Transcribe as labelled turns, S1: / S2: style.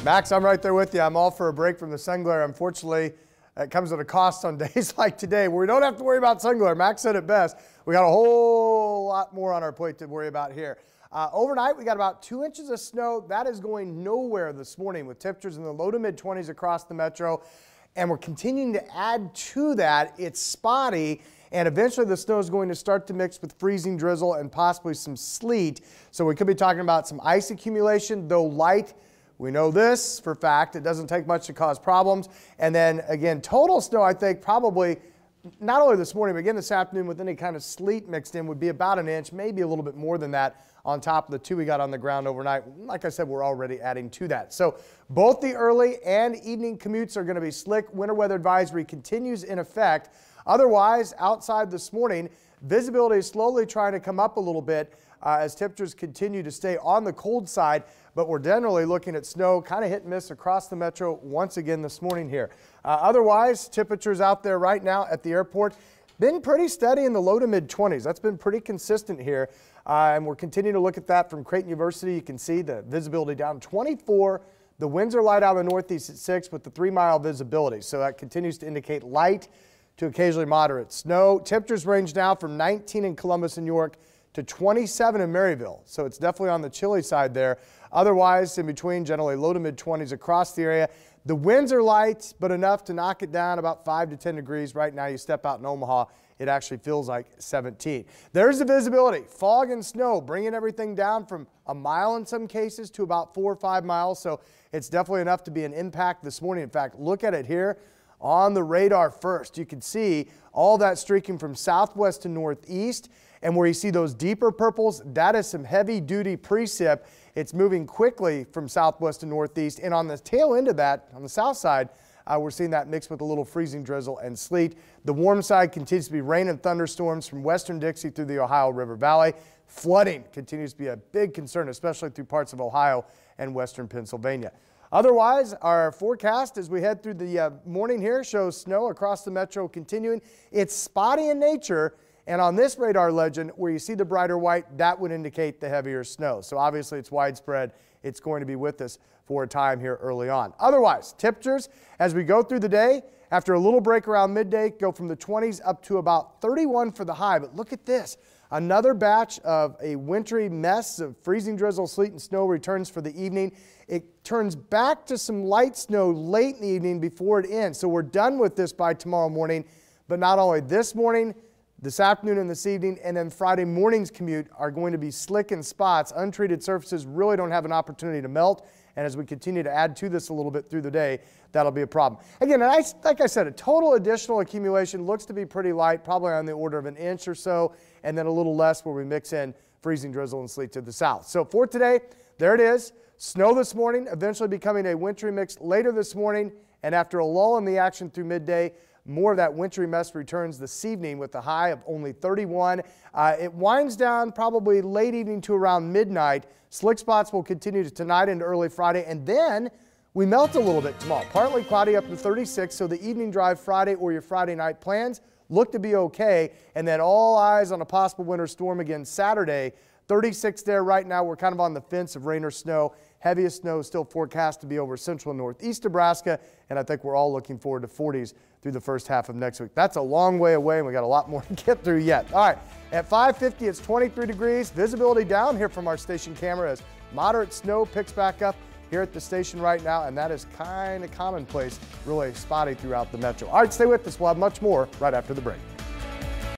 S1: Max, I'm right there with you. I'm all for a break from the sun glare. Unfortunately, it comes at a cost on days like today where we don't have to worry about sun glare. Max said it best. We got a whole lot more on our plate to worry about here. Overnight, we got about 2 inches of snow. That is going nowhere this morning with temperatures in the low to mid 20s across the metro. And we're continuing to add to that. It's spotty, and eventually the snow is going to start to mix with freezing drizzle and possibly some sleet. So we could be talking about some ice accumulation, though light. We know this for fact. It doesn't take much to cause problems. And then again, total snow, I think probably not only this morning, but again this afternoon with any kind of sleet mixed in would be about an inch, maybe a little bit more than that on top of the 2 we got on the ground overnight. Like I said, we're already adding to that. So both the early and evening commutes are going to be slick. Winter weather advisory continues in effect. Otherwise, outside this morning, visibility is slowly trying to come up a little bit as temperatures continue to stay on the cold side, but we're generally looking at snow kind of hit and miss across the metro once again this morning here. Otherwise, temperatures out there right now at the airport been pretty steady in the low to mid 20s. That's been pretty consistent here. And we're continuing to look at that from Creighton University. You can see the visibility down 24. The winds are light out of the northeast at 6 with the 3-mile visibility. So that continues to indicate light to occasionally moderate snow. Temperatures range now from 19 in Columbus and York to 27 in Maryville. So it's definitely on the chilly side there. Otherwise, in between, generally low to mid 20s across the area. The winds are light, but enough to knock it down about 5 to 10 degrees. Right now, you step out in Omaha, it actually feels like 17. There's the visibility. Fog and snow bringing everything down from a mile in some cases to about 4 or 5 miles. So it's definitely enough to be an impact this morning. In fact, look at it here on the radar first. You can see all that streaking from southwest to northeast. And where you see those deeper purples, that is some heavy duty precip. It's moving quickly from southwest to northeast. And on the tail end of that, on the south side, we're seeing that mixed with a little freezing drizzle and sleet. The warm side continues to be rain and thunderstorms from western Dixie through the Ohio River Valley. Flooding continues to be a big concern, especially through parts of Ohio and western Pennsylvania. Otherwise, our forecast as we head through the morning here shows snow across the metro continuing. It's spotty in nature. And on this radar legend, where you see the brighter white, that would indicate the heavier snow. So obviously it's widespread. It's going to be with us for a time here early on. Otherwise, temperatures as we go through the day, after a little break around midday, go from the 20s up to about 31 for the high. But look at this. Another batch of a wintry mess of freezing drizzle, sleet, and snow returns for the evening. It turns back to some light snow late in the evening before it ends. So we're done with this by tomorrow morning. But not only this morning, this afternoon and this evening, and then Friday morning's commute are going to be slick in spots. Untreated surfaces really don't have an opportunity to melt. And as we continue to add to this a little bit through the day, that'll be a problem. Again, like I said, a total additional accumulation looks to be pretty light, probably on the order of an inch or so, and then a little less where we mix in freezing drizzle and sleet to the south. So for today, there it is. Snow this morning, eventually becoming a wintry mix later this morning. And after a lull in the action through midday, more of that wintry mess returns this evening with a high of only 31. It winds down probably late evening to around midnight. Slick spots will continue tonight into early Friday, and then we melt a little bit tomorrow. Partly cloudy up to 36, so the evening drive Friday or your Friday night plans look to be okay. And then all eyes on a possible winter storm again Saturday. 36 there right now. We're kind of on the fence of rain or snow. Heaviest snow is still forecast to be over central and northeast Nebraska, and I think we're all looking forward to 40s through the first half of next week. That's a long way away, and we got a lot more to get through yet. All right, at 5:50, it's 23 degrees. Visibility down here from our station camera as moderate snow picks back up here at the station right now, and that is kind of commonplace, really spotty throughout the metro. All right, stay with us. We'll have much more right after the break.